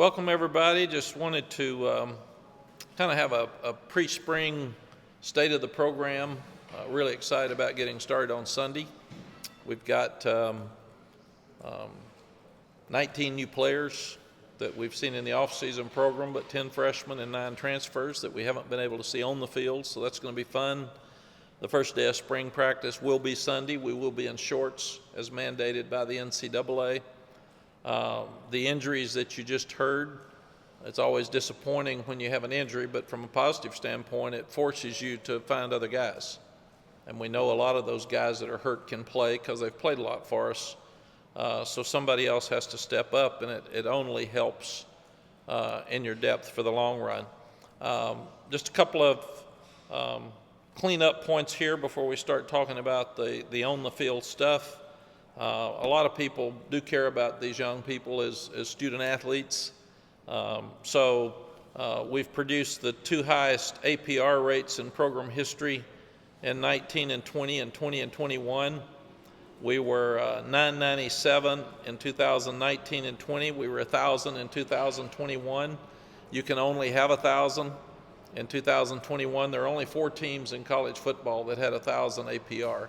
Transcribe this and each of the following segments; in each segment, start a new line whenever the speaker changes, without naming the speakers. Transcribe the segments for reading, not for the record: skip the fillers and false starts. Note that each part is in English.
Welcome, everybody. Just wanted to kind of have a pre-spring state of the program. Really excited about getting started on Sunday. We've got 19 new players that we've seen in the off-season program, but 10 freshmen and 9 transfers that we haven't been able to see on the field, so that's going to be fun. The first day of spring practice will be Sunday. We will be in shorts as mandated by the NCAA. The injuries that you just heard, it's always disappointing when you have an injury, but from a positive standpoint, it forces you to find other guys. And we know a lot of those guys that are hurt can play because they've played a lot for us. So somebody else has to step up, and it only helps in your depth for the long run. Just a couple of cleanup points here before we start talking about the on-the-field stuff. A lot of people do care about these young people as student athletes. So we've produced the 2 highest APR rates in program history in 19 and 20 and 20 and 21. We were 997 in 2019 and 20. We were 1,000 in 2021. You can only have 1,000 in 2021. There are only 4 teams in college football that had 1,000 APR.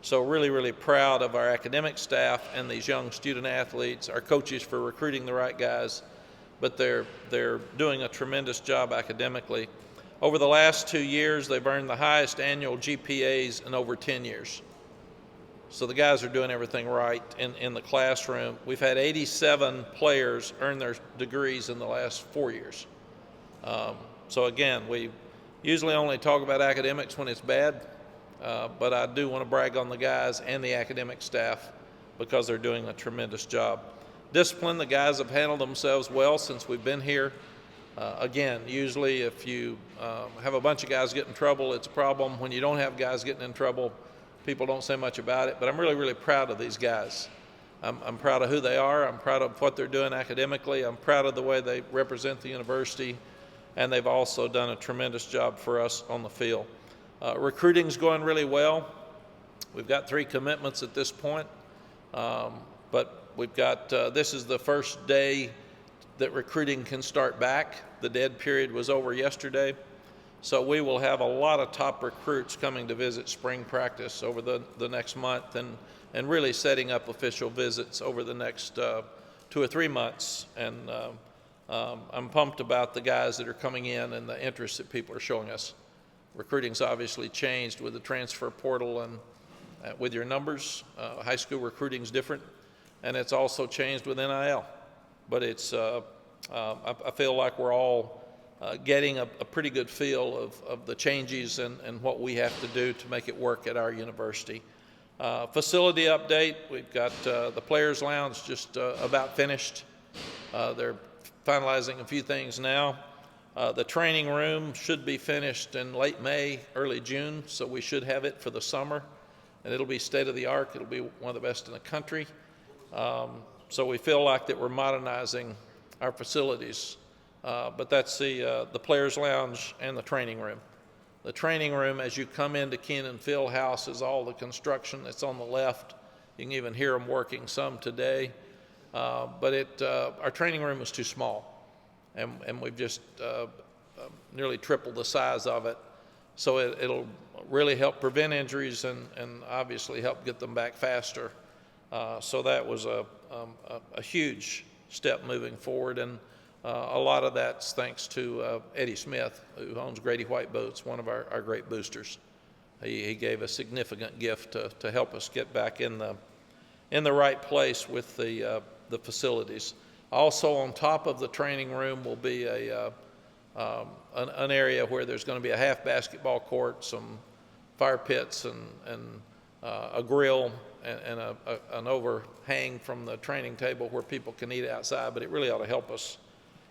So really, really proud of our academic staff and these young student athletes, our coaches for recruiting the right guys, but they're doing a tremendous job academically. Over the last 2 years, they've earned the highest annual GPAs in over 10 years. So the guys are doing everything right in the classroom. We've had 87 players earn their degrees in the last 4 years. So again, we usually only talk about academics when it's bad, but I do want to brag on the guys and the academic staff because they're doing a tremendous job. Discipline, the guys have handled themselves well since we've been here. Again, usually if you have a bunch of guys get in trouble, it's a problem. When you don't have guys getting in trouble, people don't say much about it, but I'm really, really proud of these guys. I'm proud of who they are. I'm proud of what they're doing academically. I'm proud of the way they represent the university, and they've also done a tremendous job for us on the field. Recruiting's going really well. We've got 3 commitments at this point, but we've got this is the first day that recruiting can start back. The dead period was over yesterday, so we will have a lot of top recruits coming to visit spring practice over the next month and really setting up official visits over the next 2 or 3 months. And I'm pumped about the guys that are coming in and the interest that people are showing us. Recruiting's obviously changed with the transfer portal and with your numbers. High school recruiting's different, and it's also changed with NIL. But it's I feel like we're all getting a pretty good feel of the changes and what we have to do to make it work at our university. Facility update, we've got the Players Lounge just about finished. They're finalizing a few things now. The training room should be finished in late May, early June, so we should have it for the summer, and it'll be state-of-the-art. It'll be one of the best in the country. So we feel like that we're modernizing our facilities, but that's the Players Lounge and the training room. The training room, as you come into Keenan Fieldhouse, is all the construction that's on the left. You can even hear them working some today, but our training room is too small. And we've just nearly tripled the size of it. So it'll really help prevent injuries and obviously help get them back faster. So that was a huge step moving forward. And a lot of that's thanks to Eddie Smith, who owns Grady White Boats, one of our great boosters. He gave a significant gift to help us get back in the right place with the facilities. Also, on top of the training room will be an area where there's going to be a half basketball court, some fire pits, and a grill, and an overhang from the training table where people can eat outside. But it really ought to help us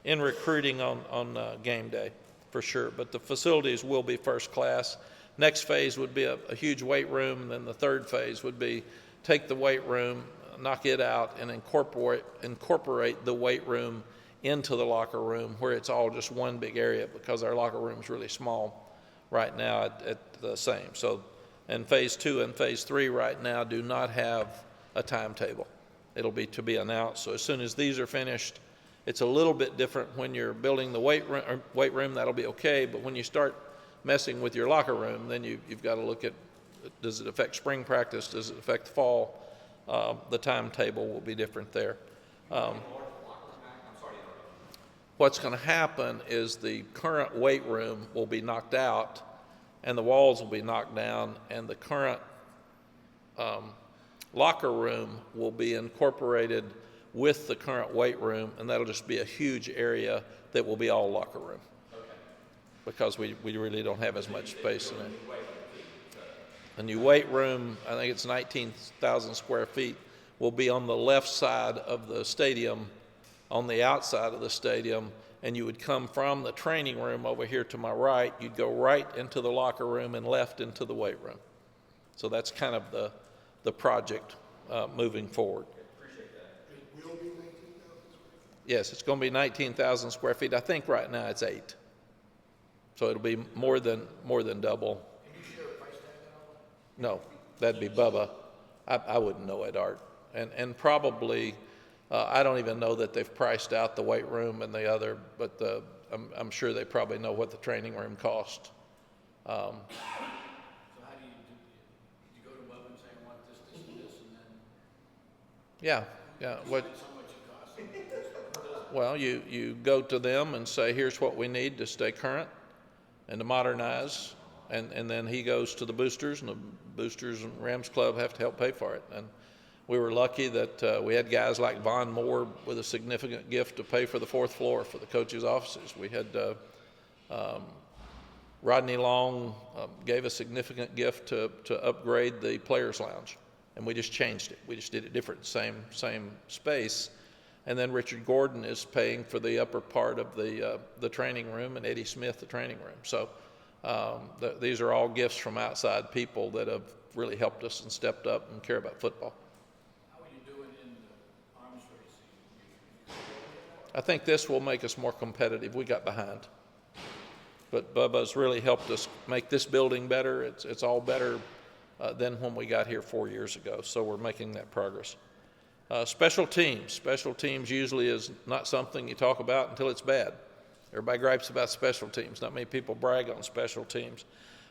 in recruiting on game day, for sure. But the facilities will be first class. Next phase would be a huge weight room, and then the third phase would be take the weight room, knock it out, and incorporate the weight room into the locker room where it's all just one big area, because our locker room's really small right now at the same. So, and phase 2 and phase 3 right now do not have a timetable. It'll be to be announced. So as soon as these are finished, It's a little bit different when you're building the weight room, that'll be okay, but when you start messing with your locker room, then you've got to look at, does it affect spring practice, does it affect the fall? The timetable will be different there. What's going to happen is the current weight room will be knocked out and the walls will be knocked down, and the current locker room will be incorporated with the current weight room, and that'll just be a huge area that will be all locker room. Okay. Because we really don't have as much space in it. The new weight room, I think it's 19,000 square feet, will be on the left side of the stadium, on the outside of the stadium, and you would come from the training room over here to my right, you'd go right into the locker room and left into the weight room. So that's kind of the project moving forward.
Appreciate that. It will be 19,000 square feet?
Yes, it's going to be 19,000 square feet. I think right now it's 8. So it'll be more than double.
Can you share a price tag on
No,
all
that'd be Bubba. I wouldn't know it, Art. And probably, I don't even know that they've priced out the weight room and the other, but I'm sure they probably know what the training room cost.
So how do you go to Bubba and say, I want this, this, and this, and then
Yeah.
how much it costs?
Well, you go to them and say, here's what we need to stay current and to modernize, and then he goes to the boosters, and the boosters and Rams Club have to help pay for it. And we were lucky that we had guys like Von Moore with a significant gift to pay for the 4th floor for the coaches' offices. We had Rodney Long gave a significant gift to upgrade the players' lounge, and we just changed it. We just did it different, same space. And then Richard Gordon is paying for the upper part of the training room, and Eddie Smith the training room. So these are all gifts from outside people that have really helped us and stepped up and care about football.
How are you doing in the arms race?
I think this will make us more competitive. We got behind. But Bubba's really helped us make this building better. It's all better than when we got here 4 years ago. So we're making that progress. Special teams. Special teams usually is not something you talk about until it's bad. Everybody gripes about special teams. Not many people brag on special teams.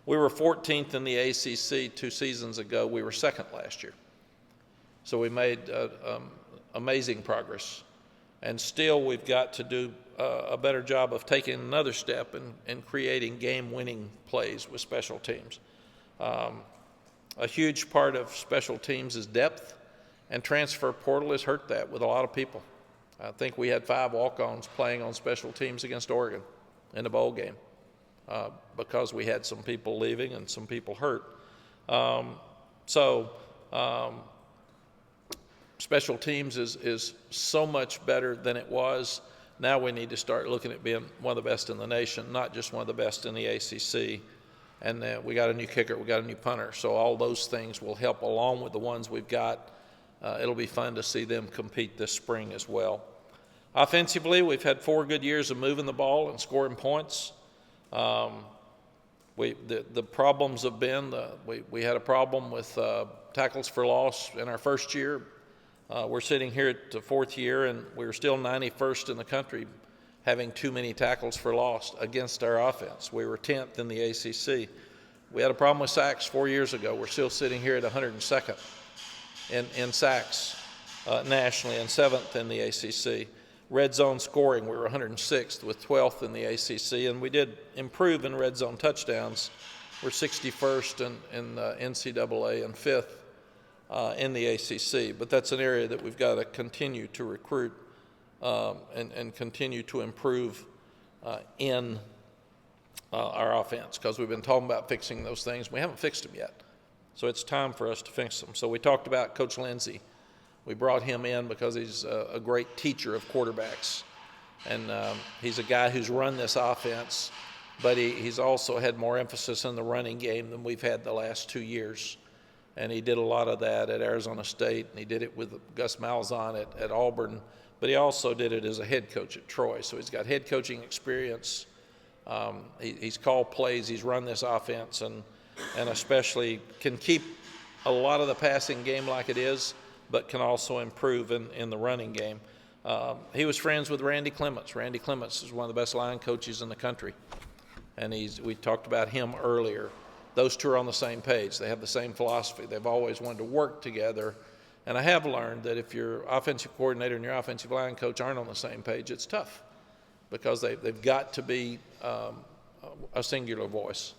We were 14th in the ACC 2 seasons ago. We were 2nd last year. So we made amazing progress. And still we've got to do a better job of taking another step in creating game-winning plays with special teams. A huge part of special teams is depth, and transfer portal has hurt that with a lot of people. I think we had 5 walk-ons playing on special teams against Oregon in the bowl game because we had some people leaving and some people hurt. Special teams is so much better than it was. Now we need to start looking at being one of the best in the nation, not just one of the best in the ACC. And we got a new kicker, we got a new punter. So all those things will help along with the ones we've got. It'll be fun to see them compete this spring as well. Offensively, we've had 4 good years of moving the ball and scoring points. The problems have been, we had a problem with tackles for loss in our first year. We're sitting here at the 4th year, and we were still 91st in the country, having too many tackles for loss against our offense. We were 10th in the ACC. We had a problem with sacks 4 years ago. We're still sitting here at 102nd in sacks nationally and 7th in the ACC. Red zone scoring, we were 106th with 12th in the ACC, and we did improve in red zone touchdowns. We're 61st in NCAA and 5th in the ACC, but that's an area that we've got to continue to recruit and continue to improve in our offense, because we've been talking about fixing those things. We haven't fixed them yet, so it's time for us to fix them. So we talked about Coach Lindsey. We brought him in because he's a great teacher of quarterbacks, and he's a guy who's run this offense, but he's also had more emphasis in the running game than we've had the last 2 years. And he did a lot of that at Arizona State, and he did it with Gus Malzahn at Auburn, but he also did it as a head coach at Troy. So he's got head coaching experience. He's called plays. He's run this offense, and especially can keep a lot of the passing game like it is, but can also improve in the running game. He was friends with Randy Clements. Randy Clements is one of the best line coaches in the country, and we talked about him earlier. Those two are on the same page. They have the same philosophy. They've always wanted to work together. And I have learned that if your offensive coordinator and your offensive line coach aren't on the same page, it's tough, because they've got to be a singular voice.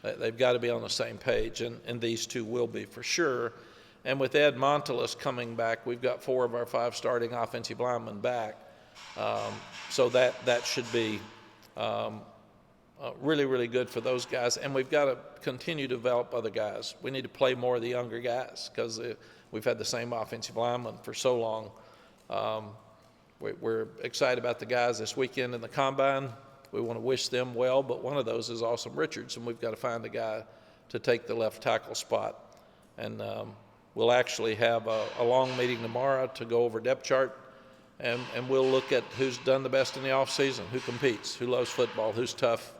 They've got to be on the same page, and these two will be for sure. And with Ed Montelis coming back, we've got 4 of our 5 starting offensive linemen back. So that should be really, really good for those guys. And we've got to continue to develop other guys. We need to play more of the younger guys, because we've had the same offensive linemen for so long. We're excited about the guys this weekend in the Combine. We want to wish them well, but one of those is Awesome Richards, and we've got to find a guy to take the left tackle spot. And we'll actually have a long meeting tomorrow to go over depth chart, and we'll look at who's done the best in the offseason, who competes, who loves football, who's tough,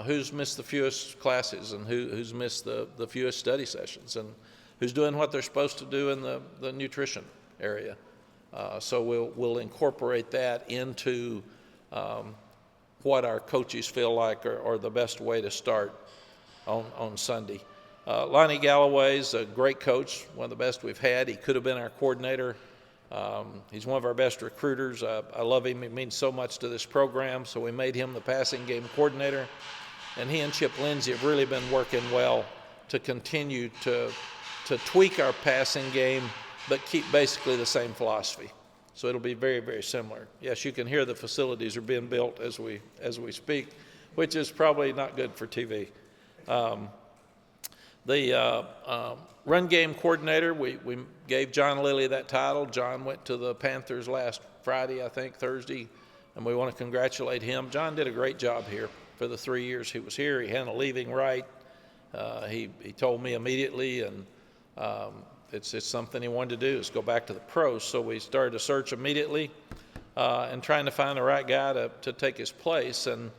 who's missed the fewest classes, and who's missed the fewest study sessions, and who's doing what they're supposed to do in the nutrition area. So we'll incorporate that into what our coaches feel like are the best way to start on Sunday. Lonnie Galloway's a great coach, one of the best we've had. He could have been our coordinator. He's one of our best recruiters. I love him. He means so much to this program, so we made him the passing game coordinator. And he and Chip Lindsey have really been working well to continue to tweak our passing game, but keep basically the same philosophy. So it'll be very, very similar. Yes, you can hear the facilities are being built as we speak, which is probably not good for TV. The run game coordinator, we gave John Lilly that title. John went to the Panthers last Friday, I think, Thursday, and we want to congratulate him. John did a great job here for the 3 years he was here. He handled leaving right. He told me immediately, and it's something he wanted to do, is go back to the pros. So we started a search immediately and trying to find the right guy to take his place. And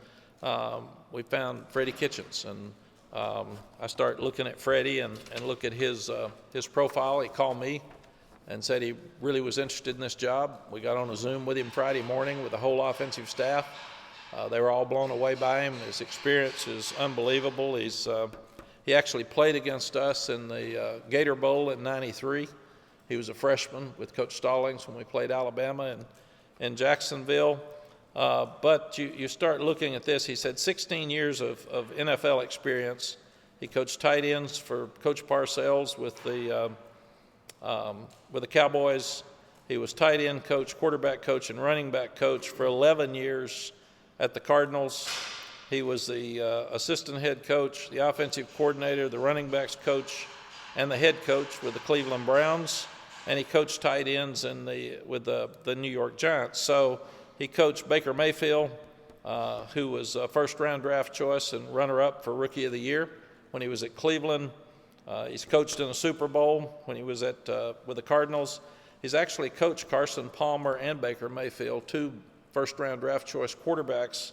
we found Freddie Kitchens. And I started looking at Freddie and look at his profile. He called me and said he really was interested in this job. We got on a Zoom with him Friday morning with the whole offensive staff. They were all blown away by him. His experience is unbelievable. He actually played against us in the Gator Bowl in '93. He was a freshman with Coach Stallings when we played Alabama in Jacksonville. But you start looking at this. He said 16 years of NFL experience. He coached tight ends for Coach Parcells with the Cowboys. He was tight end coach, quarterback coach, and running back coach for 11 years at the Cardinals. He was the assistant head coach, the offensive coordinator, the running backs coach, and the head coach with the Cleveland Browns. And he coached tight ends with the New York Giants. So he coached Baker Mayfield, who was a first-round draft choice and runner-up for Rookie of the Year when he was at Cleveland. He's coached in a Super Bowl when he was with the Cardinals. He's actually coached Carson Palmer and Baker Mayfield, 2 first-round draft choice quarterbacks.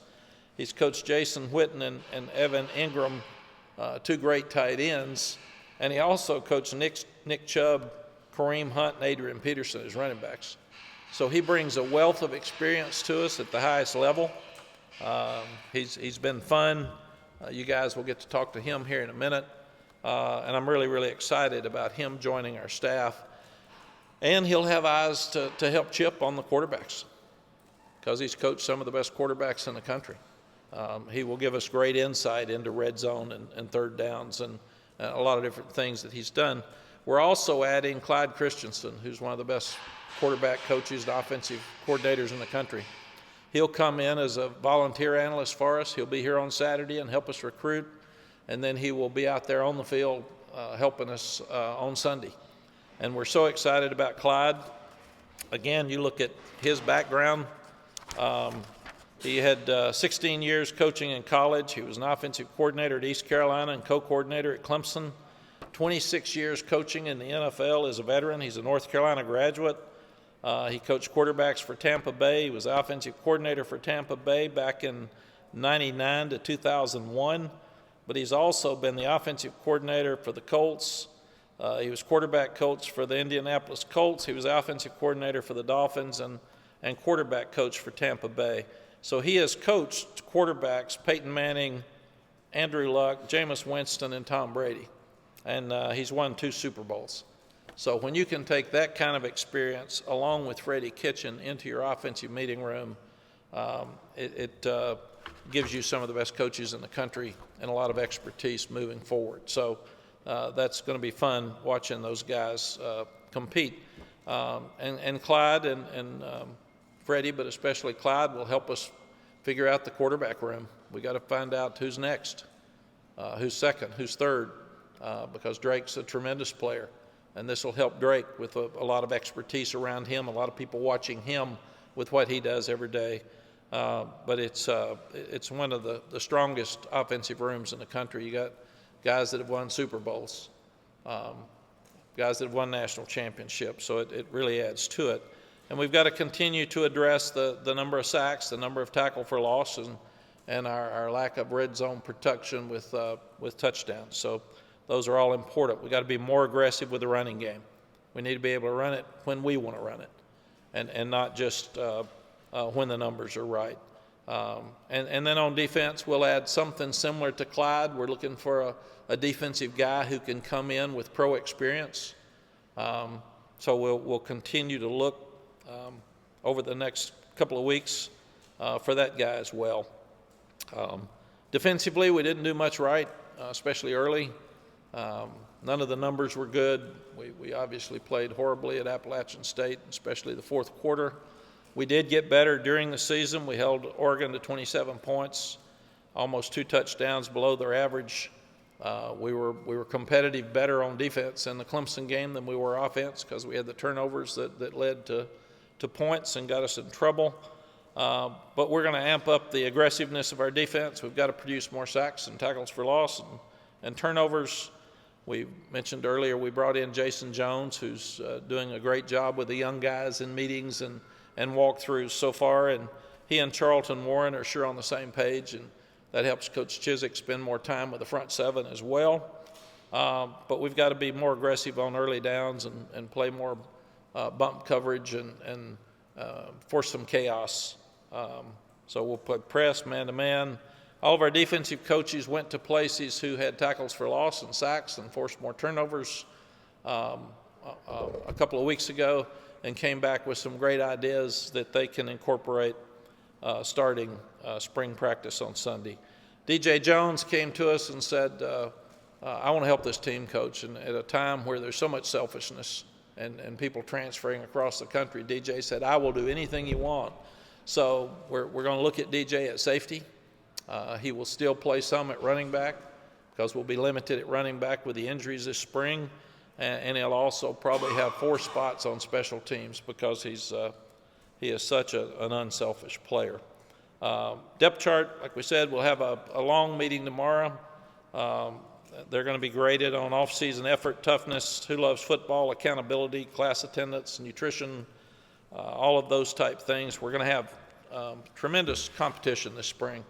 He's coached Jason Witten and Evan Ingram, 2 great tight ends. And he also coached Nick Chubb, Kareem Hunt, and Adrian Peterson as running backs. So he brings a wealth of experience to us at the highest level. He's been fun. You guys will get to talk to him here in a minute. And I'm really, really excited about him joining our staff. And he'll have eyes to help Chip on the quarterbacks, because he's coached some of the best quarterbacks in the country. He will give us great insight into red zone and third downs and a lot of different things that he's done. We're also adding Clyde Christensen, who's one of the best quarterback coaches and offensive coordinators in the country. He'll come in as a volunteer analyst for us. He'll be here on Saturday and help us recruit, and then he will be out there on the field helping us on Sunday. And we're so excited about Clyde. Again, you look at his background. He had 16 years coaching in college. He was an offensive coordinator at East Carolina and co-coordinator at Clemson. 26 years coaching in the NFL as a veteran. He's a North Carolina graduate. He coached quarterbacks for Tampa Bay. He was the offensive coordinator for Tampa Bay back in '99 to 2001. But he's also been the offensive coordinator for the Colts, He was quarterback coach for the Indianapolis Colts. He was offensive coordinator for the Dolphins and quarterback coach for Tampa Bay. So he has coached quarterbacks Peyton Manning, Andrew Luck, Jameis Winston, and Tom Brady. And he's won 2 Super Bowls. So when you can take that kind of experience along with Freddie Kitchen into your offensive meeting room, it gives you some of the best coaches in the country and a lot of expertise moving forward. So that's going to be fun watching those guys compete. And Clyde and Freddie, but especially Clyde, will help us figure out the quarterback room. We got to find out who's next, who's second, who's third, because Drake's a tremendous player. And this will help Drake with a lot of expertise around him, a lot of people watching him with what he does every day. But it's one of the strongest offensive rooms in the country. You got guys that have won Super Bowls, guys that have won national championships, so it really adds to it. And we've got to continue to address the number of sacks, the number of tackle for loss, and our lack of red zone protection with touchdowns. So those are all important. We've got to be more aggressive with the running game. We need to be able to run it when we want to run it, and not just when the numbers are right. And then on defense, we'll add something similar to Clyde. We're looking for a defensive guy who can come in with pro experience. So we'll continue to look over the next couple of weeks for that guy as well. Defensively, we didn't do much right, especially early. None of the numbers were good. We obviously played horribly at Appalachian State, especially the fourth quarter. We did get better during the season. We held Oregon to 27 points, almost 2 touchdowns below their average. We were competitive better on defense in the Clemson game than we were offense because we had the turnovers that led to points and got us in trouble. But we're going to amp up the aggressiveness of our defense. We've got to produce more sacks and tackles for loss and turnovers. We mentioned earlier we brought in Jason Jones, who's doing a great job with the young guys in meetings and walkthroughs so far. And he and Charlton Warren are sure on the same page, and that helps Coach Chizik spend more time with the front 7 as well. But we've got to be more aggressive on early downs and play more bump coverage and force some chaos. So we'll put press, man-to-man. All of our defensive coaches went to places who had tackles for loss and sacks and forced more turnovers a couple of weeks ago and came back with some great ideas that they can incorporate starting spring practice on Sunday. DJ Jones came to us and said, I want to help this team, Coach. And at a time where there's so much selfishness and people transferring across the country, DJ said, I will do anything you want. So we're going to look at DJ at safety. He will still play some at running back because we'll be limited at running back with the injuries this spring. And he'll also probably have 4 spots on special teams because he is such an unselfish player. Depth chart, like we said, we'll have a long meeting tomorrow. They're going to be graded on off-season effort, toughness, who loves football, accountability, class attendance, nutrition, all of those type things. We're going to have tremendous competition this spring.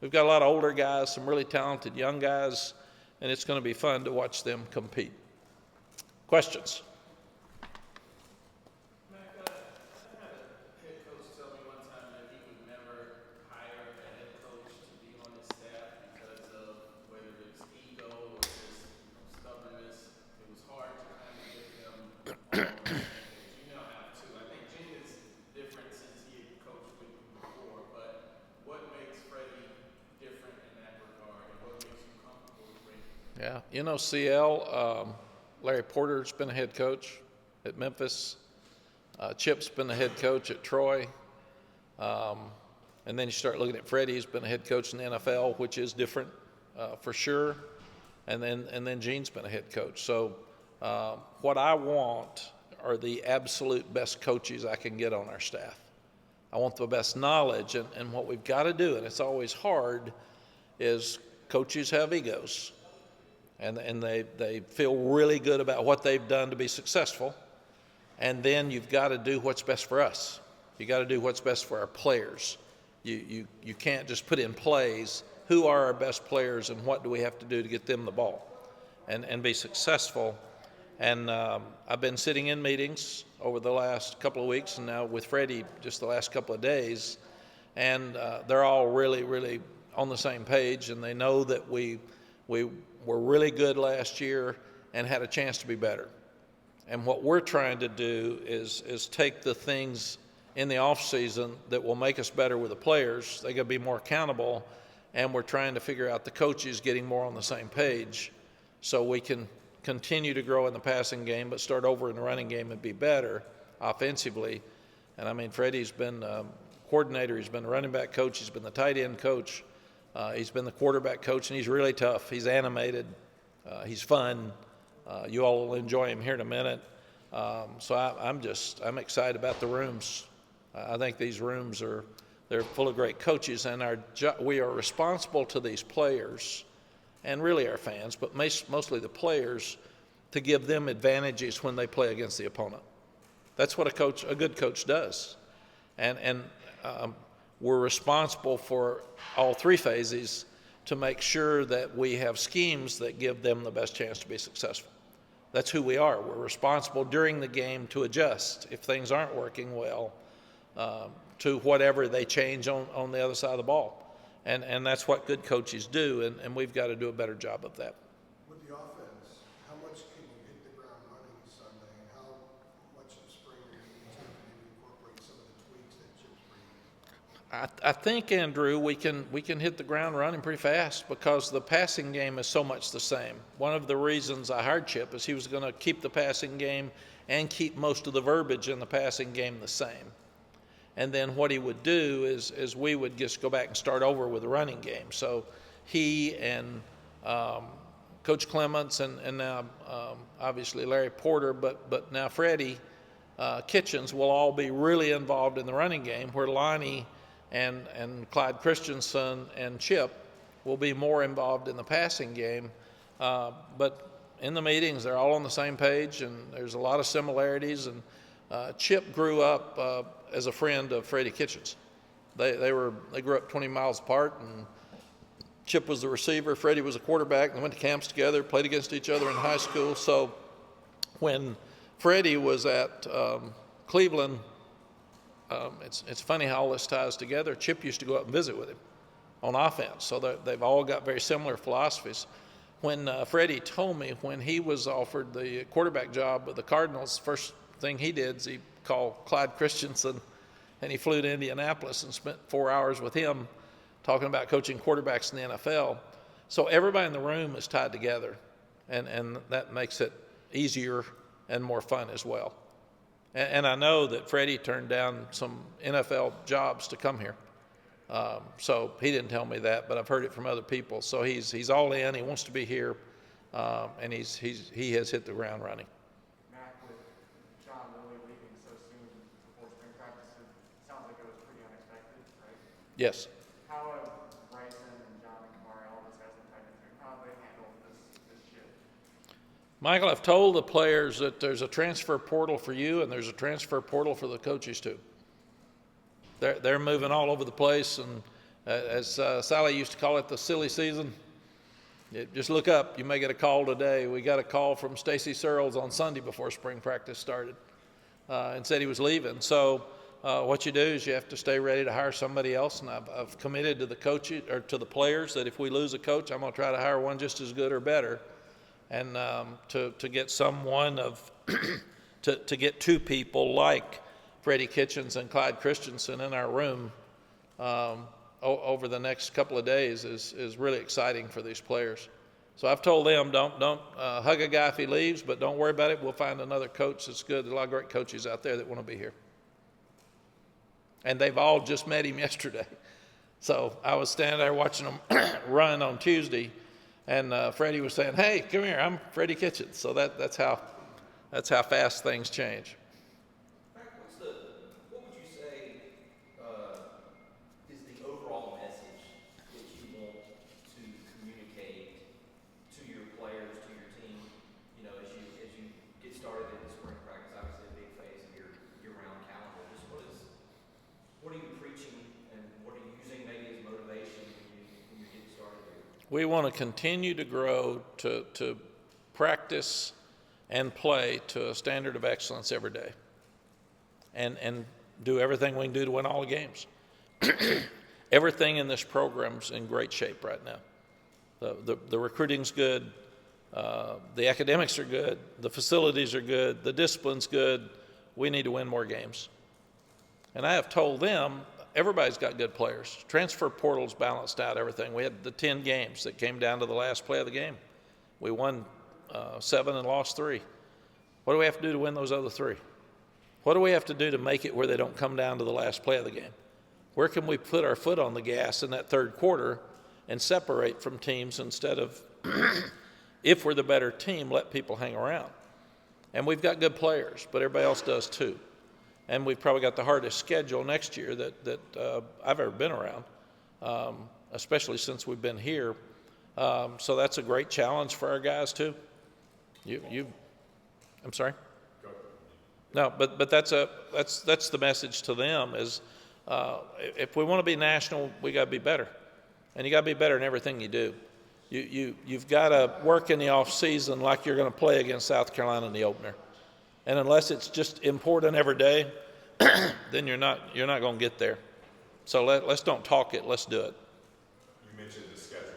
We've got a lot of older guys, some really talented young guys, and it's going to be fun to watch them compete. Questions?
Mack, I had a head coach tell me one time that he would never hire a head coach to be on his staff because of whether it's ego or just stubbornness. It was hard to kind of get them on. You now have 2. I think Gene is different since he had coached with you before, but what makes Freddie different in that regard, and what makes you comfortable with Freddie?
Yeah, you know, CL, Larry Porter's been a head coach at Memphis. Chip's been a head coach at Troy. And then you start looking at Freddie, who's been a head coach in the NFL, which is different for sure. And then Gene's been a head coach. So what I want are the absolute best coaches I can get on our staff. I want the best knowledge. And what we've got to do, and it's always hard, is coaches have egos. And they feel really good about what they've done to be successful. And then you've got to do what's best for us. You got to do what's best for our players. You can't just put in plays, who are our best players and what do we have to do to get them the ball and be successful. And I've been sitting in meetings over the last couple of weeks, and now with Freddie just the last couple of days, and they're all really, really on the same page, and they know that we were really good last year and had a chance to be better. And what we're trying to do is take the things in the off season that will make us better with the players. They got to be more accountable, and we're trying to figure out the coaches getting more on the same page so we can continue to grow in the passing game but start over in the running game and be better offensively. And I mean, Freddie's been coordinator, he's been the running back coach, he's been the tight end coach, he's been the quarterback coach, and he's really tough. He's animated, he's fun. You all will enjoy him here in a minute. So I'm excited about the rooms. I think these rooms they're full of great coaches, and we are responsible to these players and really our fans, but mostly the players, to give them advantages when they play against the opponent. That's what a good coach does. And we're responsible for all three phases to make sure that we have schemes that give them the best chance to be successful. That's who we are. We're responsible during the game to adjust if things aren't working well to whatever they change on the other side of the ball. And that's what good coaches do, and we've got to do a better job of that.
With the offense, how much can you hit the ground running Sunday, and how much of the spring are you going to maybe incorporate some of the tweaks that Chip's bringing?
I think, Andrew, we can hit the ground running pretty fast because the passing game is so much the same. One of the reasons I hired Chip is he was going to keep the passing game and keep most of the verbiage in the passing game the same. And then what he would do is we would just go back and start over with the running game. So he and Coach Clements and now obviously Larry Porter, but now Freddie Kitchens will all be really involved in the running game, where Lonnie and Clyde Christensen and Chip will be more involved in the passing game. But in the meetings, they're all on the same page, and there's a lot of similarities. And Chip grew up as a friend of Freddie Kitchens. They grew up 20 miles apart, and Chip was the receiver, Freddie was a quarterback, and they went to camps together, played against each other in high school. So when Freddie was at Cleveland, it's funny how all this ties together. Chip used to go up and visit with him on offense, so they've all got very similar philosophies. When Freddie told me when he was offered the quarterback job with the Cardinals, first thing he did is he called Clyde Christensen, and he flew to Indianapolis and spent 4 hours with him talking about coaching quarterbacks in the NFL. So everybody in the room is tied together, and that makes it easier and more fun as well. And I know that Freddie turned down some NFL jobs to come here. So he didn't tell me that, but I've heard it from other people. So he's all in. He wants to be here, and he has hit the ground running.
Mack, with John Lilly leaving so soon before spring practice, it sounds like it was pretty unexpected, right?
Yes.
How have Bryson and John and Kamari, all those guys in the tight end, how have they handled this shift?
Michael, I've told the players that there's a transfer portal for you and there's a transfer portal for the coaches too. They're moving all over the place, and as Sally used to call it, the silly season. Just look up. You may get a call today. We got a call from Stacy Searles on Sunday before spring practice started and said he was leaving. So what you do is you have to stay ready to hire somebody else, and I've committed to the coaches or to the players that if we lose a coach, I'm going to try to hire one just as good or better, and to get someone to get two people like Freddie Kitchens and Clyde Christensen in our room over the next couple of days is really exciting for these players. So I've told them, don't hug a guy if he leaves, but don't worry about it. We'll find another coach that's good. There's a lot of great coaches out there that want to be here. And they've all just met him yesterday. So I was standing there watching them run on Tuesday, and Freddie was saying, "Hey, come here, I'm Freddie Kitchens." So that's how fast things change.
What would you say is the overall message that you want to communicate to your players, to your team? You know, as you get started in the spring practice, obviously a big phase of your year-round calendar. Just what are you preaching, and what are you using maybe as motivation when you're getting started here?
We want to continue to grow, to practice and play to a standard of excellence every day and do everything we can do to win all the games. Everything in this program's in great shape right now. The recruiting's good. The academics are good. The facilities are good. The discipline's good. We need to win more games. And I have told them, everybody's got good players. Transfer portal's balanced out everything. We had the 10 games that came down to the last play of the game. We won 7 and lost 3. What do we have to do to win those other 3? What do we have to do to make it where they don't come down to the last play of the game? Where can we put our foot on the gas in that third quarter and separate from teams instead of, if we're the better team, let people hang around? And we've got good players, but everybody else does too. And we've probably got the hardest schedule next year that I've ever been around, especially since we've been here. So that's a great challenge for our guys too. I'm sorry? No, but that's the message to them is if we want to be national, we got to be better. And you got to be better in everything you do. You've got to work in the off season like you're going to play against South Carolina in the opener. And unless it's just important every day, then you're not going to get there. So let's don't talk it. Let's do it.
You mentioned the schedule.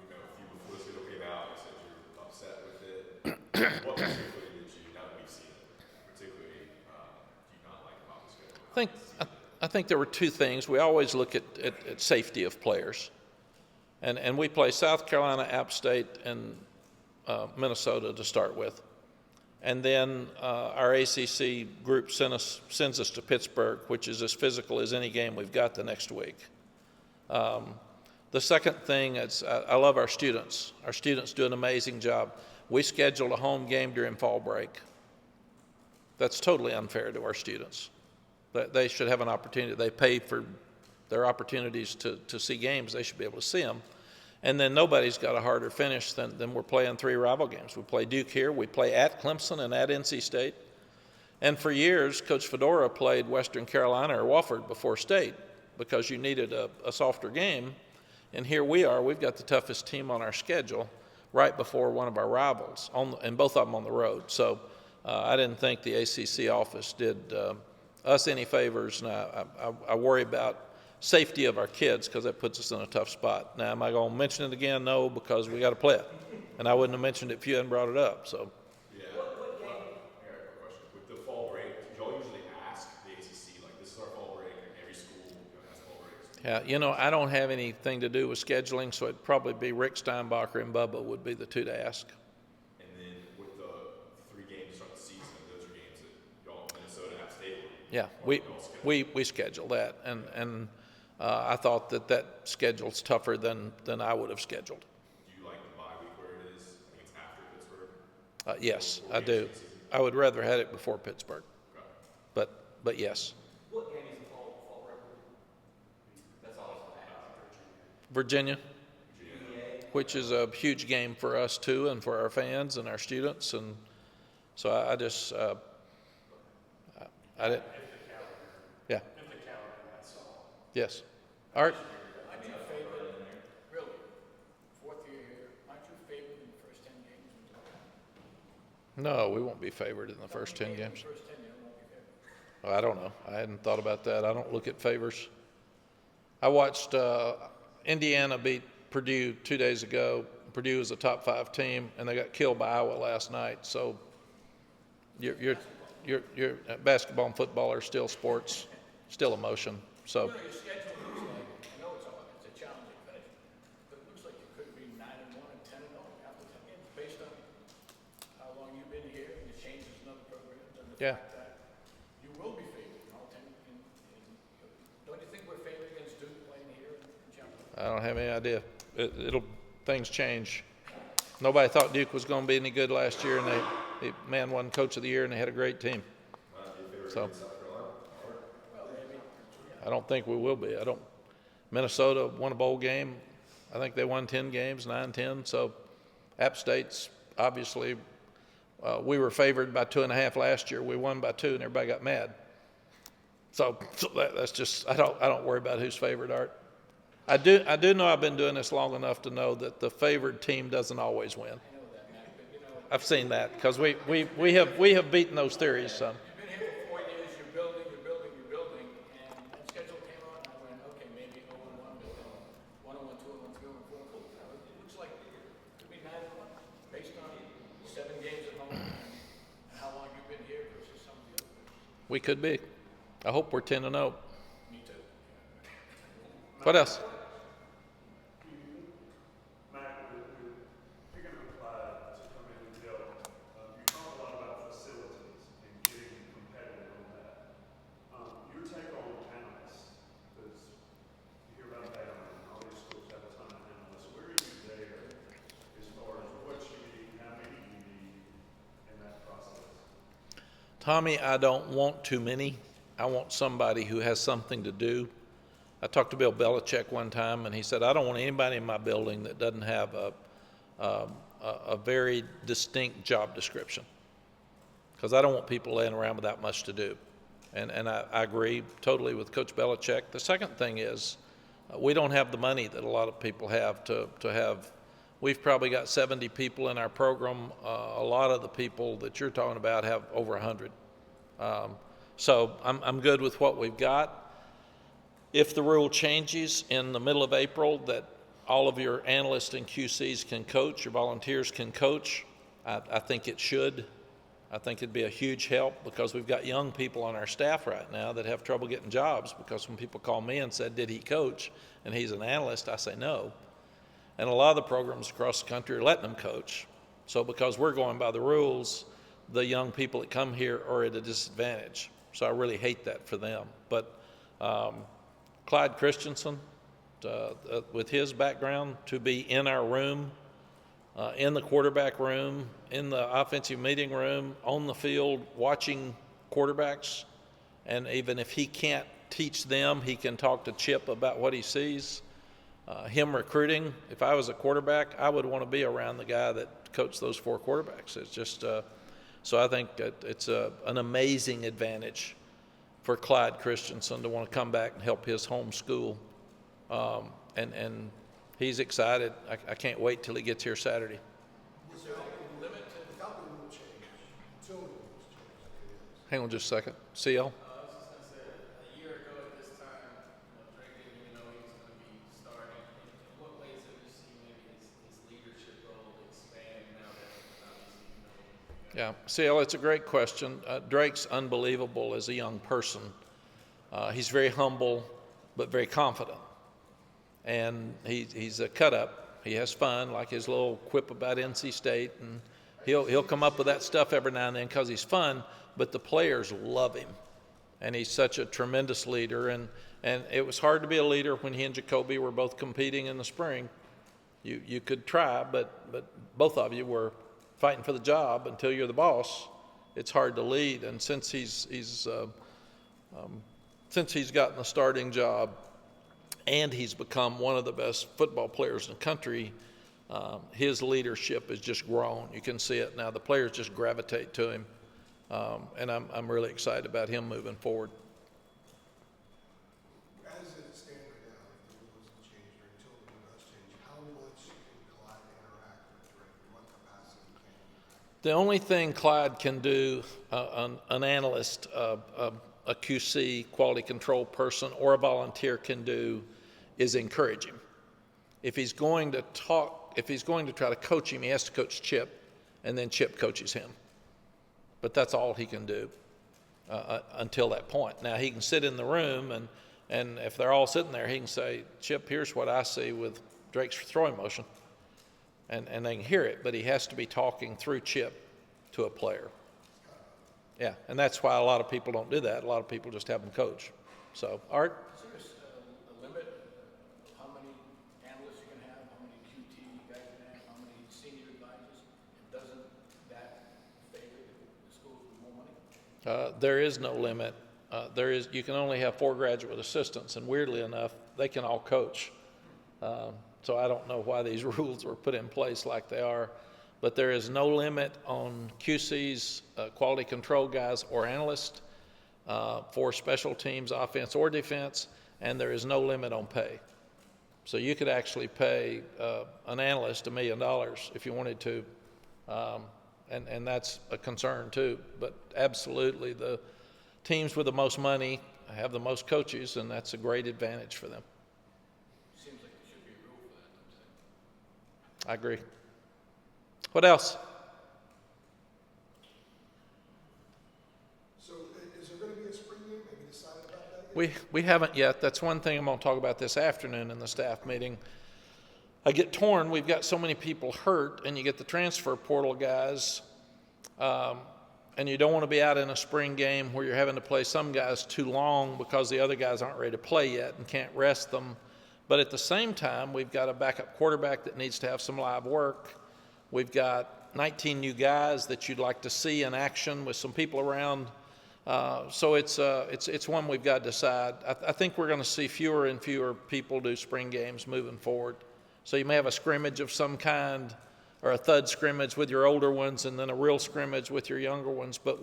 We met with you before the schedule came out. You said you're upset with it. What particularly did you, now that we've seen it, particularly do you not like about the schedule?
I think there were 2 things. We always look at safety of players. And we play South Carolina, App State, and Minnesota to start with. And then our ACC group sends us to Pittsburgh, which is as physical as any game we've got the next week. The second thing is I love our students. Our students do an amazing job. We scheduled a home game during fall break. That's totally unfair to our students. They should have an opportunity. They pay for their opportunities to see games. They should be able to see them. And then nobody's got a harder finish than we're playing 3 rival games. We play Duke here, we play at Clemson and at NC State. And for years, Coach Fedora played Western Carolina or Wofford before State because you needed a softer game. And here we are, we've got the toughest team on our schedule right before one of our rivals, and both of them on the road. So I didn't think the ACC office did us any favors, and I worry about safety of our kids because that puts us in a tough spot. Now, am I going to mention it again? No, because we got to play it. And I wouldn't have mentioned it if you hadn't brought it up. So.
Yeah. What game? I got a quick question. With the fall break, do y'all usually ask the ACC, like, this is our fall break, and every school has fall breaks?
Yeah, I don't have anything to do with scheduling, so it'd probably be Rick Steinbacher and Bubba would be the 2 to ask.
And then with the 3 games to start the season, those are games that y'all, Minnesota, App State.
Yeah, we schedule that, and I thought that schedule's tougher than I would have scheduled.
Do you like the bye week where it is? I think it's after Pittsburgh.
Yes, I do. I would rather have it before Pittsburgh.
Okay.
But yes.
What game is the fall rivalry? That's all I have.
Virginia, which is a huge game for us too, and for our fans and our students, and so I just I didn't. Yeah. Yes. Art?
Aren't you favored, really, 4th year here, aren't you favored in the first 10 games?
No, we won't be favored in the first 10 games.
First 10, you won't be favored.
Well, I don't know. I hadn't thought about that. I don't look at favors. I watched Indiana beat Purdue 2 days ago. Purdue is a top 5 team, and they got killed by Iowa last night. So you're basketball and football are still sports, still emotion. So.
Your schedule looks like, I know it's a challenging schedule, but it looks like you could be 9-1 and 10-0 after 10 games, based on how long you've been here and the changes in other programs and the fact that you will be favored in all 10. Don't you think we're favored against Duke playing here in Chapel?
I don't have any idea. Things change. Nobody thought Duke was going to be any good last year, and the man won Coach of the Year, and they had a great team. So. I don't think we will be. Minnesota won a bowl game. I think they won 10 games, 9-10. So App State's obviously, we were favored by 2.5 last year. We won by 2, and everybody got mad. So that's just, I don't worry about who's favored, Art. I do know I've been doing this long enough to know that the favored team doesn't always win.
I know that, Matt, but
I've seen that because we have beaten those theories. So.
You've been here for 4 years, you're building, and that schedule came out, and I went, okay, maybe 0-1, but then 1-1, 2-1, 3-1, 4-1. It looks like it could be 9-1 based on 7 games at home and how long you've been here versus some of the others.
We could be. I hope we're 10-0.
Me too.
What else?
Mack, we're picking up Clyde to come in and help. You talk a lot about facilities and getting competitive on that. Your take on analysts, because you hear about that and all these schools have a ton of analysts. Where are you there as far as what you need, how many you need in that process?
Tommy, I don't want too many. I want somebody who has something to do. I talked to Bill Belichick one time, and he said, I don't want anybody in my building that doesn't have a very distinct job description, because I don't want people laying around without much to do. And I agree totally with Coach Belichick. The second thing is we don't have the money that a lot of people have to have. We've probably got 70 people in our program. A lot of the people that you're talking about have over 100. So I'm good with what we've got. If the rule changes in the middle of April that all of your analysts and QCs can coach, your volunteers can coach, I think it should. I think it'd be a huge help because we've got young people on our staff right now that have trouble getting jobs because when people call me and said, did he coach? And he's an analyst, I say no. And a lot of the programs across the country are letting them coach. So because we're going by the rules, the young people that come here are at a disadvantage. So I really hate that for them. But Clyde Christensen, with his background, to be in our room, in the quarterback room, in the offensive meeting room, on the field, watching quarterbacks, and even if he can't teach them, he can talk to Chip about what he sees. Him recruiting, if I was a quarterback, I would want to be around the guy that coached those 4 quarterbacks. It's just, so I think that it's an amazing advantage for Clyde Christensen to want to come back and help his home school. And he's excited. I can't wait till he gets here Saturday.
Is there a limit to, without the rule change, until the rules change, it is.
Hang on just a second. CL?
I was just gonna say, a year ago at this time, Drake didn't even know he was gonna be starting. In what ways have you seen maybe his leadership role expand now that obviously
Yeah, CL, it's a great question. Drake's unbelievable as a young person. He's very humble, but very confident. And he's a cut-up. He has fun, like his little quip about NC State, and he'll come up with that stuff every now and then because he's fun, but the players love him. And he's such a tremendous leader. And it was hard to be a leader when he and Jacoby were both competing in the spring. You could try, but both of you were fighting for the job until you're the boss. It's hard to lead. And since he's gotten the starting job and he's become one of the best football players in the country, his leadership has just grown. You can see it now. The players just gravitate to him. And I'm really excited about him moving forward.
As it stands right now, if the rule doesn't change or until the rule does change, how much can Clyde interact with Drake? In what capacity can he interact?
The only thing Clyde can do, an analyst, a QC, quality control person, or a volunteer can do is encourage him. If he's going to try to coach him, he has to coach Chip, and then Chip coaches him. But that's all he can do until that point. Now, he can sit in the room, and if they're all sitting there, he can say, Chip, here's what I see with Drake's throwing motion. And they can hear it, but he has to be talking through Chip to a player. Yeah, and that's why a lot of people don't do that. A lot of people just have them coach. So, Art?
Is there a limit of how many analysts you can have, how many QT guys you can have, how many senior advisors? And doesn't that favor the schools with more money?
There is no limit. You can only have 4 graduate assistants, and weirdly enough, they can all coach. So I don't know why these rules were put in place like they are, but there is no limit on QCs, quality control guys, or analysts for special teams, offense or defense, and there is no limit on pay. So you could actually pay an analyst $1 million if you wanted to, and that's a concern too. But absolutely, the teams with the most money have the most coaches, and that's a great advantage for them.
Seems like there should be a rule for that, don't you think?
I agree. What else?
So is there going to be a spring game? Have you decided about that yet?
We haven't yet. That's one thing I'm going to talk about this afternoon in the staff meeting. I get torn. We've got so many people hurt, and you get the transfer portal guys, and you don't want to be out in a spring game where you're having to play some guys too long because the other guys aren't ready to play yet and can't rest them. But at the same time, we've got a backup quarterback that needs to have some live work. We've got 19 new guys that you'd like to see in action with some people around. So it's one we've got to decide. I think we're going to see fewer and fewer people do spring games moving forward. So you may have a scrimmage of some kind, or a thud scrimmage with your older ones, and then a real scrimmage with your younger ones. But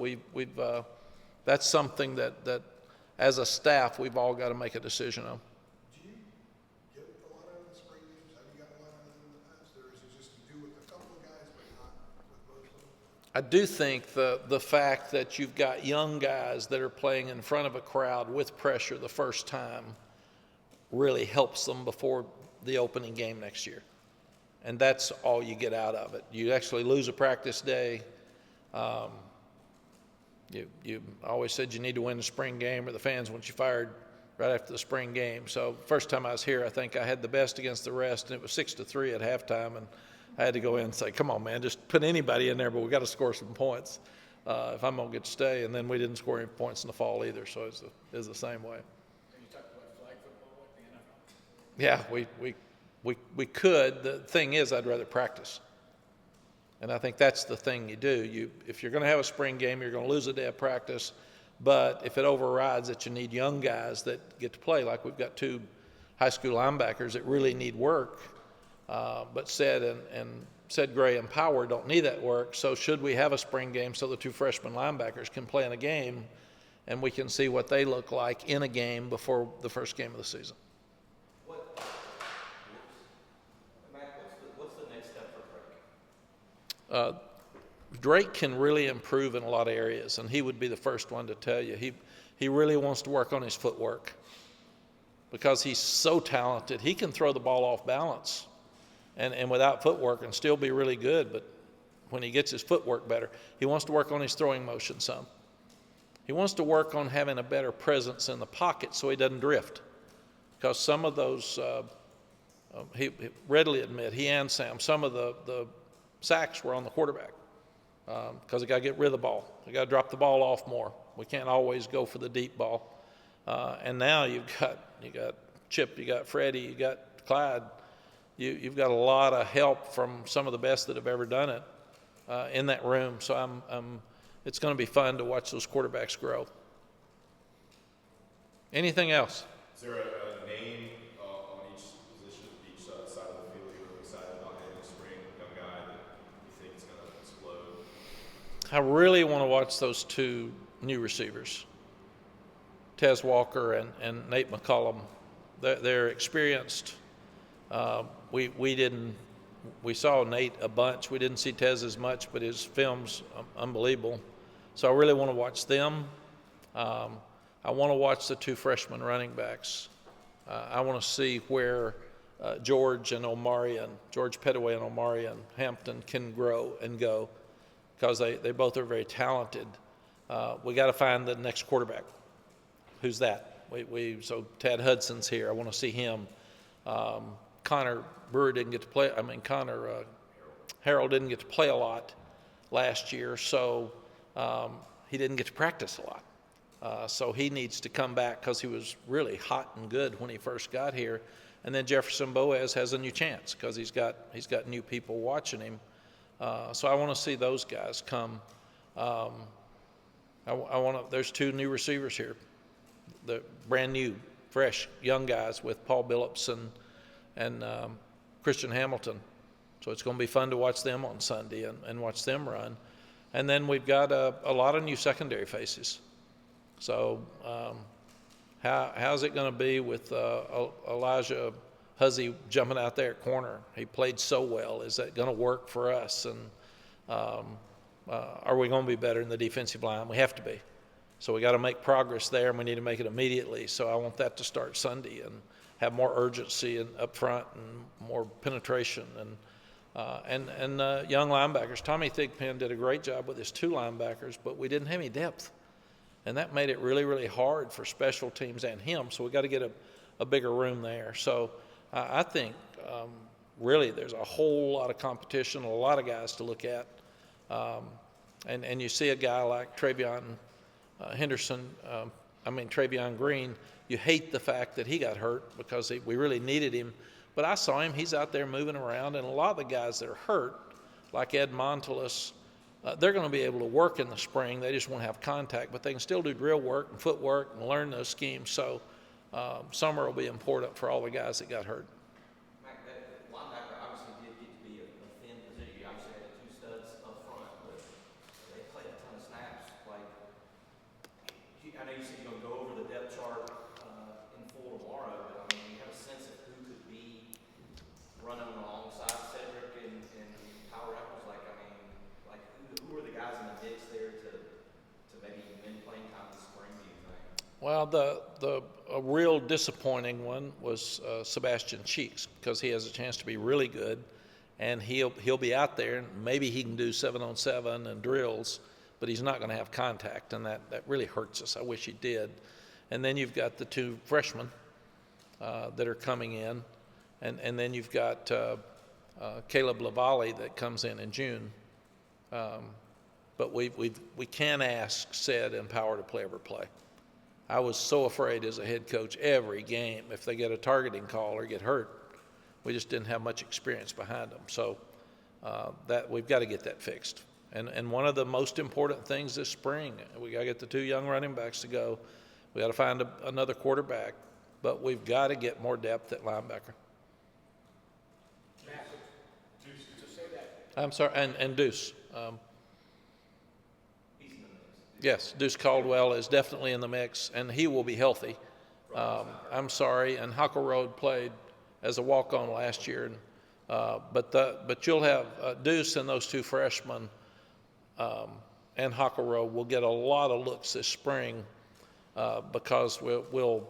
that's something that as a staff we've all got to make a decision on.
Do you get a lot out of the spring games? Have you gotten a lot out of them in the past, or is it just to do with a couple of guys but not with most of them?
I do think the fact that you've got young guys that are playing in front of a crowd with pressure the first time really helps them before the opening game next year. And that's all you get out of it. You actually lose a practice day. You always said you need to win the spring game, or the fans want you fired right after the spring game. So first time I was here, I think I had the best against the rest, and it was 6-3 at halftime, and I had to go in and say, come on, man, just put anybody in there, but we got to score some points if I'm going to get to stay. And then we didn't score any points in the fall either, so it was the same way.
And you talked about flag football at the NFL?
Yeah, we could. The thing is, I'd rather practice. And I think that's the thing you do. If you're going to have a spring game, you're going to lose a day of practice. But if it overrides that you need young guys that get to play, like we've got 2 high school linebackers that really need work, but Said Gray and Power don't need that work. So should we have a spring game so the 2 freshman linebackers can play in a game and we can see what they look like in a game before the first game of the season?
What's the next step for Drake?
Drake can really improve in a lot of areas, and he would be the first one to tell you. He really wants to work on his footwork because he's so talented. He can throw the ball off balance and without footwork and still be really good, but when he gets his footwork better, he wants to work on his throwing motion some. He wants to work on having a better presence in the pocket so he doesn't drift, because some of those, he readily admit, he and Sam, some of the sacks were on the quarterback because they got to get rid of the ball. They got to drop the ball off more. We can't always go for the deep ball. And now you got Chip, you got Freddie, you got Clyde. You've got a lot of help from some of the best that have ever done it in that room. So it's going to be fun to watch those quarterbacks grow. Anything else?
Is there a name on each position, each side of the field you're excited about having a spring young guy that you think is going to explode?
I really want to watch those 2 new receivers, Tez Walker and Nate McCullum. They're experienced. We saw Nate a bunch. We didn't see Tez as much, but his film's unbelievable. So I really want to watch them. I want to watch the 2 freshman running backs. I want to see where George Pettaway and Omarion Hampton can grow and go, because they both are very talented. We got to find the next quarterback. Who's that? So Tad Hudson's here. I want to see him. Connor Brewer didn't get to play. Harold didn't get to play a lot last year, so he didn't get to practice a lot. So he needs to come back because he was really hot and good when he first got here. And then Jefferson Boaz has a new chance because he's got new people watching him. So I want to see those guys come. There's 2 new receivers here, the brand new, fresh, young guys with Paul Billups and Christian Hamilton. So it's going to be fun to watch them on Sunday and watch them run. And then we've got a lot of new secondary faces. So how's it going to be with Elijah Huzzy jumping out there at corner? He played so well. Is that going to work for us? And are we going to be better in the defensive line? We have to be. So we got to make progress there, and we need to make it immediately. So I want that to start Sunday and have more urgency and up front and more penetration and young linebackers. Tommy Thigpen did a great job with his 2 linebackers, but we didn't have any depth, and that made it really, really hard for special teams and him. So we got to get a bigger room there. So I think really there's a whole lot of competition, a lot of guys to look at, and you see a guy like Travion Travion Green. You hate the fact that he got hurt because we really needed him. But I saw him. He's out there moving around. And a lot of the guys that are hurt, like Ed Montelis, they're going to be able to work in the spring. They just won't have contact. But they can still do drill work and footwork and learn those schemes. So summer will be important for all the guys that got hurt.
Mack, that linebacker obviously did get to be a thin position. You obviously had 2 studs up front, but they played a ton of snaps. Like, I know you said you're going to go over the depth chart in full tomorrow, but I mean, you have a sense of who could be running alongside Cedric and Power Apples. Like, I mean, like who are the guys in the mix there to maybe win playing time this spring, do you think?
Well, a real disappointing one was Sebastian Cheeks, because he has a chance to be really good, and he'll be out there, and maybe he can do 7-on-7 and drills, but he's not going to have contact, and that really hurts us. I wish he did. And then you've got the 2 freshmen that are coming in, and then you've got Caleb Lavalley that comes in June. But we can't ask Ced and Power to play every play. I was so afraid as a head coach every game if they get a targeting call or get hurt. We just didn't have much experience behind them. So that we've got to get that fixed. And one of the most important things this spring, we got to get the 2 young running backs to go. We got to find another quarterback, but we've got to get more depth at linebacker. I'm sorry, and Deuce.
He's in the mix.
Yes, Deuce Caldwell is definitely in the mix, and he will be healthy. I'm sorry, and Huckle Road played as a walk-on last year, but you'll have Deuce and those 2 freshmen and Huckle Road will get a lot of looks this spring because we'll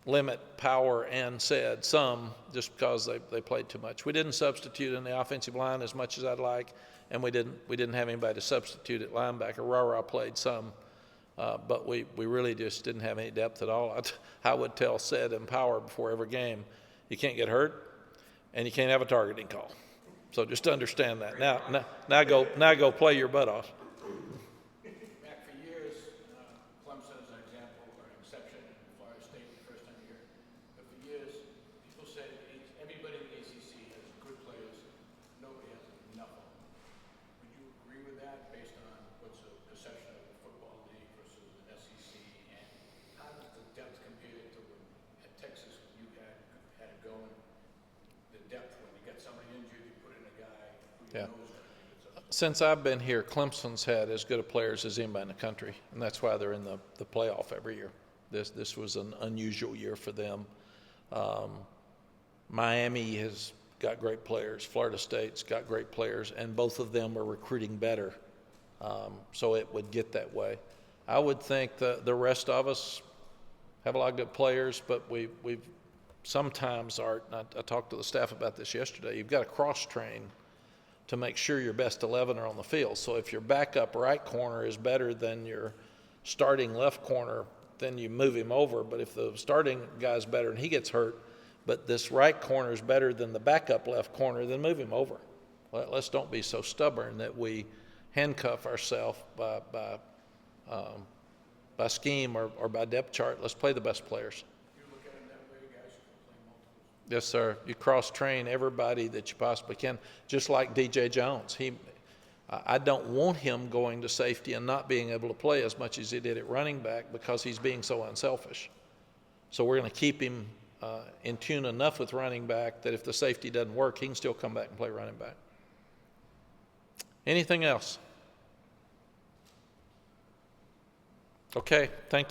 limit Power and Ced some just because they played too much. We didn't substitute in the offensive line as much as I'd like, and we didn't have anybody to substitute at linebacker. Rara played some, but we really just didn't have any depth at all. I would tell Ced and Power before every game, you can't get hurt, and you can't have a targeting call. So just understand that. Now go play your butt off.
Mack, for years, Clemson is an example or an exception in Florida State the first time here. But for years, people said everybody in the ACC has good players. Nobody has enough of them. Would you agree with that based on what's the perception of the football league versus an SEC? And how does the depth compare to when at Texas when you had it going? The depth when you got somebody injured, you put in a guy who you know is going to be good substitute.
Since I've been here, Clemson's had as good a players as anybody in the country, and that's why they're in the playoff every year. This was an unusual year for them. Miami has got great players. Florida State's got great players, and both of them are recruiting better. So it would get that way. I would think the rest of us have a lot of good players, but we've sometimes I talked to the staff about this yesterday. You've got to cross-train to make sure your best 11 are on the field. So if your backup right corner is better than your starting left corner, then you move him over. But if the starting guy's better and he gets hurt, but this right corner is better than the backup left corner, then move him over. Let's don't be so stubborn that we handcuff ourselves by scheme or by depth chart. Let's play the best players.
You look at it that way, guys, you can play multiples.
Yes, sir. You cross-train everybody that you possibly can, just like DJ Jones. I don't want him going to safety and not being able to play as much as he did at running back because he's being so unselfish. So we're going to keep him in tune enough with running back that if the safety doesn't work, he can still come back and play running back. Anything else? Okay, thank you.